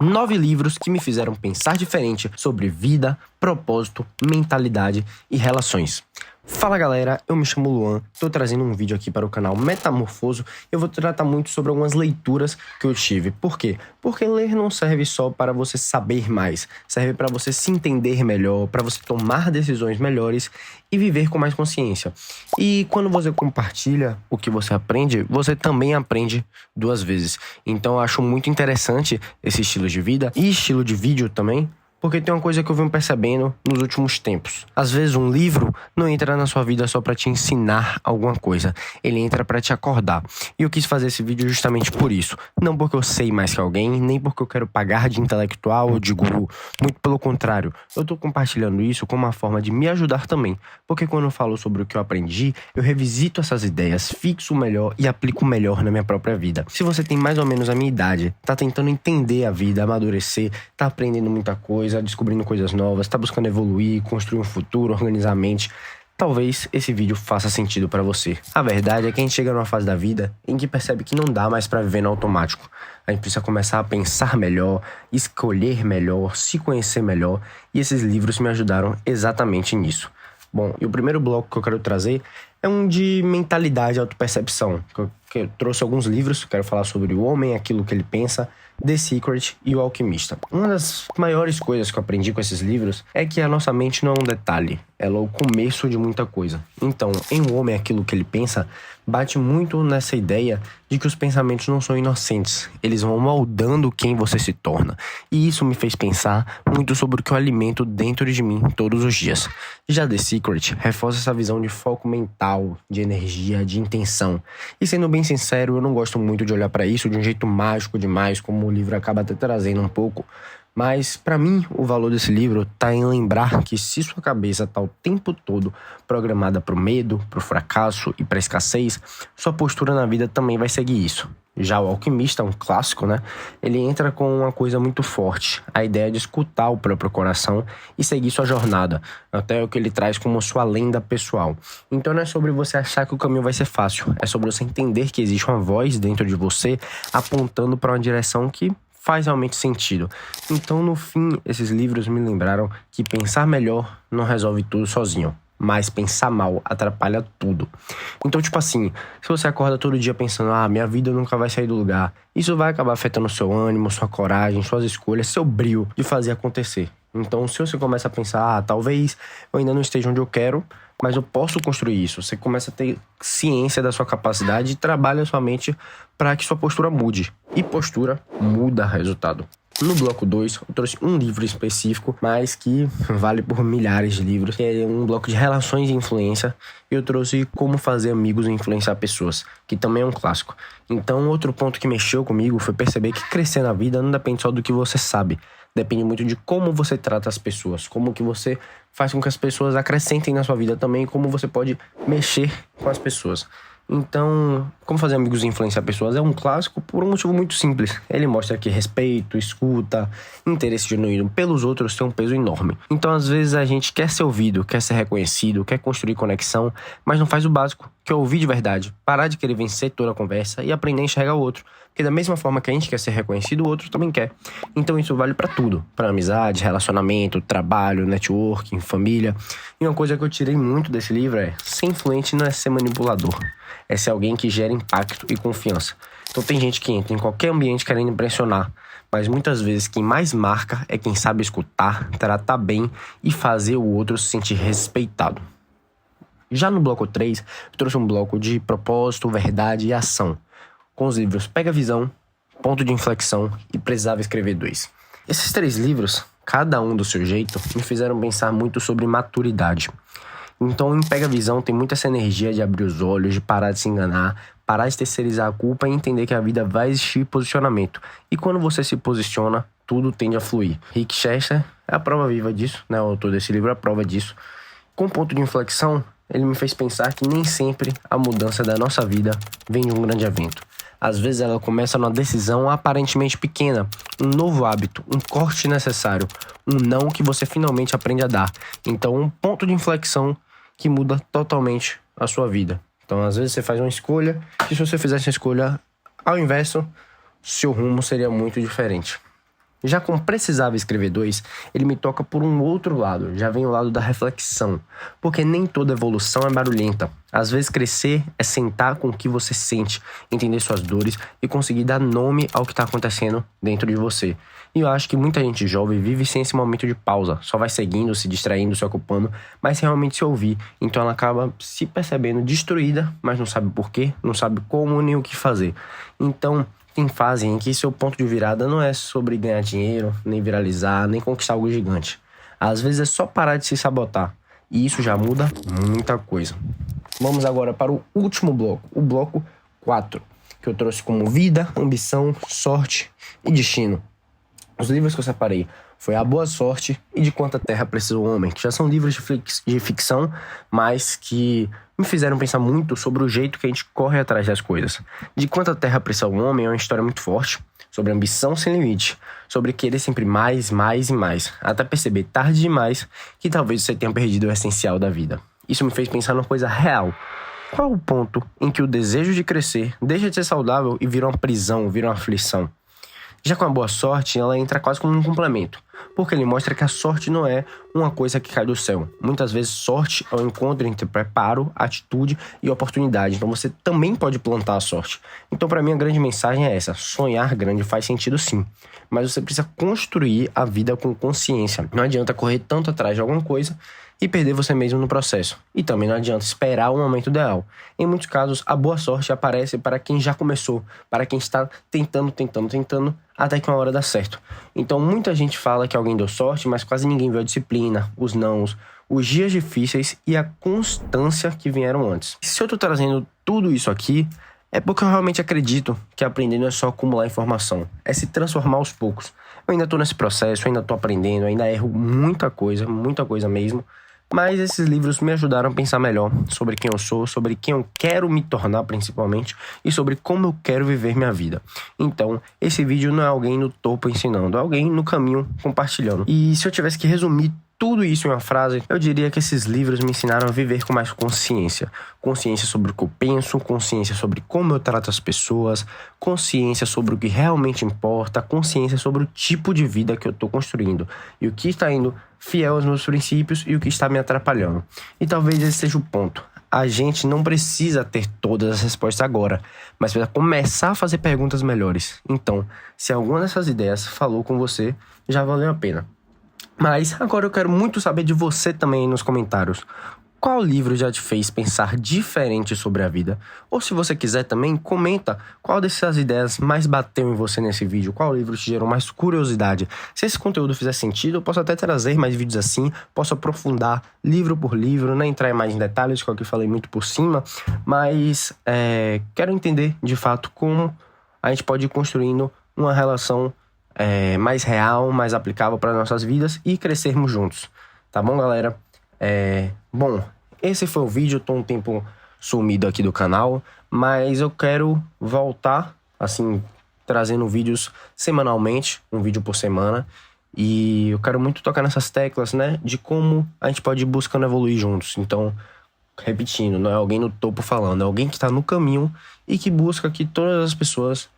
9 livros que me fizeram pensar diferente sobre vida, propósito, mentalidade e relações. Fala galera, eu me chamo Luan, tô trazendo um vídeo aqui para o canal Metamorfoso. Eu vou tratar muito sobre algumas leituras que eu tive. Por quê? Porque ler não serve só para você saber mais, serve para você se entender melhor, para você tomar decisões melhores e viver com mais consciência. E quando você compartilha o que você aprende, você também aprende 2 vezes. Então eu acho muito interessante esse estilo de vida e estilo de vídeo também. Porque tem uma coisa que eu venho percebendo nos últimos tempos. Às vezes um livro não entra na sua vida só pra te ensinar alguma coisa. Ele entra pra te acordar. E eu quis fazer esse vídeo justamente por isso. Não porque eu sei mais que alguém, nem porque eu quero pagar de intelectual ou de guru. Muito pelo contrário. Eu tô compartilhando isso como uma forma de me ajudar também. Porque quando eu falo sobre o que eu aprendi, eu revisito essas ideias, fixo melhor e aplico melhor na minha própria vida. Se você tem mais ou menos a minha idade, tá tentando entender a vida, amadurecer, tá aprendendo muita coisa, descobrindo coisas novas, tá buscando evoluir, construir um futuro, organizar a mente, talvez esse vídeo faça sentido pra você. A verdade é que a gente chega numa fase da vida em que percebe que não dá mais pra viver no automático. A gente precisa começar a pensar melhor, escolher melhor, se conhecer melhor, e esses livros me ajudaram exatamente nisso. Bom, e o primeiro bloco que eu quero trazer é um de mentalidade e autopercepção. Eu trouxe alguns livros, quero falar sobre o homem, aquilo que ele pensa, The Secret e O Alquimista. Uma das maiores coisas que eu aprendi com esses livros é que a nossa mente não é um detalhe, ela é o começo de muita coisa. Então, em O Homem, aquilo que ele pensa, bate muito nessa ideia de que os pensamentos não são inocentes, eles vão moldando quem você se torna. E isso me fez pensar muito sobre o que eu alimento dentro de mim todos os dias. Já The Secret reforça essa visão de foco mental, de energia, de intenção. E sendo bem sincero, eu não gosto muito de olhar para isso de um jeito mágico demais, como o livro acaba até trazendo um pouco. Mas, para mim, o valor desse livro tá em lembrar que se sua cabeça tá o tempo todo programada pro medo, pro fracasso e pra escassez, sua postura na vida também vai seguir isso. Já O Alquimista, um clássico, né? Ele entra com uma coisa muito forte, a ideia de escutar o próprio coração e seguir sua jornada, até o que ele traz como sua lenda pessoal. Então não é sobre você achar que o caminho vai ser fácil, é sobre você entender que existe uma voz dentro de você apontando para uma direção que faz realmente sentido. Então, no fim, esses livros me lembraram que pensar melhor não resolve tudo sozinho, mas pensar mal atrapalha tudo. Então, tipo assim, se você acorda todo dia pensando, minha vida nunca vai sair do lugar, isso vai acabar afetando o seu ânimo, sua coragem, suas escolhas, seu brio de fazer acontecer. Então, se você começa a pensar, talvez eu ainda não esteja onde eu quero, mas eu posso construir isso. Você começa a ter ciência da sua capacidade e trabalha sua mente para que sua postura mude. E postura muda resultado. No bloco 2, eu trouxe um livro específico, mas que vale por milhares de livros, que é um bloco de relações e influência. E eu trouxe Como Fazer Amigos e Influenciar Pessoas, que também é um clássico. Então, outro ponto que mexeu comigo foi perceber que crescer na vida não depende só do que você sabe. Depende muito de como você trata as pessoas, como que você faz com que as pessoas acrescentem na sua vida também, como você pode mexer com as pessoas. Então, Como Fazer Amigos e Influenciar Pessoas é um clássico por um motivo muito simples. Ele mostra que respeito, escuta, interesse genuíno pelos outros tem um peso enorme. Então, às vezes, a gente quer ser ouvido, quer ser reconhecido, quer construir conexão, mas não faz o básico, que é ouvir de verdade, parar de querer vencer toda a conversa e aprender a enxergar o outro. Porque da mesma forma que a gente quer ser reconhecido, o outro também quer. Então isso vale pra tudo. Pra amizade, relacionamento, trabalho, networking, família. E uma coisa que eu tirei muito desse livro é: ser influente não é ser manipulador. É ser alguém que gera impacto e confiança. Então tem gente que entra em qualquer ambiente querendo impressionar. Mas muitas vezes quem mais marca é quem sabe escutar, tratar bem e fazer o outro se sentir respeitado. Já no bloco 3, eu trouxe um bloco de propósito, verdade e ação, com os livros Pega a Visão, Ponto de Inflexão e Precisava Escrever 2. Esses 3 livros, cada um do seu jeito, me fizeram pensar muito sobre maturidade. Então, em Pega a Visão tem muita essa energia de abrir os olhos, de parar de se enganar, parar de terceirizar a culpa e entender que a vida vai existir posicionamento. E quando você se posiciona, tudo tende a fluir. Rick Chester é a prova viva disso, né? O autor desse livro é a prova disso. Com Ponto de Inflexão, ele me fez pensar que nem sempre a mudança da nossa vida vem de um grande evento. Às vezes ela começa numa decisão aparentemente pequena, um novo hábito, um corte necessário, um não que você finalmente aprende a dar. Então, um ponto de inflexão que muda totalmente a sua vida. Então, às vezes você faz uma escolha e se você fizesse a escolha ao inverso, seu rumo seria muito diferente. Já com Precisava Escrever 2, ele me toca por um outro lado, já vem o lado da reflexão, porque nem toda evolução é barulhenta. Às vezes crescer é sentar com o que você sente, entender suas dores e conseguir dar nome ao que está acontecendo dentro de você. E eu acho que muita gente jovem vive sem esse momento de pausa, só vai seguindo, se distraindo, se ocupando, mas sem realmente se ouvir. Então ela acaba se percebendo destruída, mas não sabe por quê, não sabe como nem o que fazer. Então tem fase em que seu ponto de virada não é sobre ganhar dinheiro, nem viralizar, nem conquistar algo gigante. Às vezes é só parar de se sabotar. E isso já muda muita coisa. Vamos agora para o último bloco, o bloco 4, que eu trouxe como vida, ambição, sorte e destino. Os livros que eu separei foi A Boa Sorte e De Quanta Terra Precisa o Homem, que já são livros de ficção, mas que me fizeram pensar muito sobre o jeito que a gente corre atrás das coisas. De Quanta Terra Precisa o Homem é uma história muito forte, sobre ambição sem limite, sobre querer sempre mais, mais e mais, até perceber tarde demais que talvez você tenha perdido o essencial da vida. Isso me fez pensar numa coisa real. Qual o ponto em que o desejo de crescer deixa de ser saudável e vira uma prisão, vira uma aflição? Já com A Boa Sorte, ela entra quase como um complemento, porque ele mostra que a sorte não é uma coisa que cai do céu. Muitas vezes, sorte é o encontro entre preparo, atitude e oportunidade. Então, você também pode plantar a sorte. Então, para mim, a grande mensagem é essa. Sonhar grande faz sentido, sim. Mas você precisa construir a vida com consciência. Não adianta correr tanto atrás de alguma coisa e perder você mesmo no processo. E também não adianta esperar o momento ideal. Em muitos casos, a boa sorte aparece para quem já começou, para quem está tentando, até que uma hora dá certo. Então, muita gente fala que alguém deu sorte, mas quase ninguém vê a disciplina, os nãos, os dias difíceis e a constância que vieram antes. Se eu tô trazendo tudo isso aqui, é porque eu realmente acredito que aprender não é só acumular informação, é se transformar aos poucos. Eu ainda tô nesse processo, ainda tô aprendendo, ainda erro muita coisa mesmo. Mas esses livros me ajudaram a pensar melhor sobre quem eu sou, sobre quem eu quero me tornar principalmente e sobre como eu quero viver minha vida. Então, esse vídeo não é alguém no topo ensinando, é alguém no caminho compartilhando. E se eu tivesse que resumir tudo isso em uma frase, eu diria que esses livros me ensinaram a viver com mais consciência. Consciência sobre o que eu penso, consciência sobre como eu trato as pessoas, consciência sobre o que realmente importa, consciência sobre o tipo de vida que eu estou construindo e o que está indo fiel aos meus princípios e o que está me atrapalhando. E talvez esse seja o ponto. A gente não precisa ter todas as respostas agora, mas precisa começar a fazer perguntas melhores. Então, se alguma dessas ideias falou com você, já valeu a pena. Mas agora eu quero muito saber de você também aí nos comentários. Qual livro já te fez pensar diferente sobre a vida? Ou se você quiser também, comenta qual dessas ideias mais bateu em você nesse vídeo. Qual livro te gerou mais curiosidade? Se esse conteúdo fizer sentido, eu posso até trazer mais vídeos assim. Posso aprofundar livro por livro, não entrar mais em detalhes, que é o que eu falei muito por cima. Mas quero entender, de fato, como a gente pode ir construindo uma relação mais real, mais aplicável para nossas vidas e crescermos juntos. Tá bom, galera? Bom, esse foi o vídeo. Eu tô um tempo sumido aqui do canal, mas eu quero voltar, assim, trazendo vídeos semanalmente, um vídeo por semana. E eu quero muito tocar nessas teclas, né, de como a gente pode ir buscando evoluir juntos. Então, repetindo, não é alguém no topo falando, é alguém que tá no caminho e que busca que todas as pessoas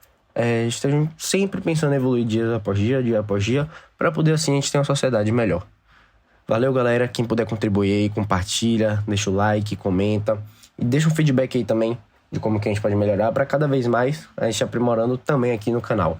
estejam sempre pensando em evoluir dia após dia, para poder assim a gente ter uma sociedade melhor. Valeu, galera. Quem puder contribuir aí, compartilha, deixa o like, comenta e deixa um feedback aí também de como que a gente pode melhorar para cada vez mais a gente aprimorando também aqui no canal.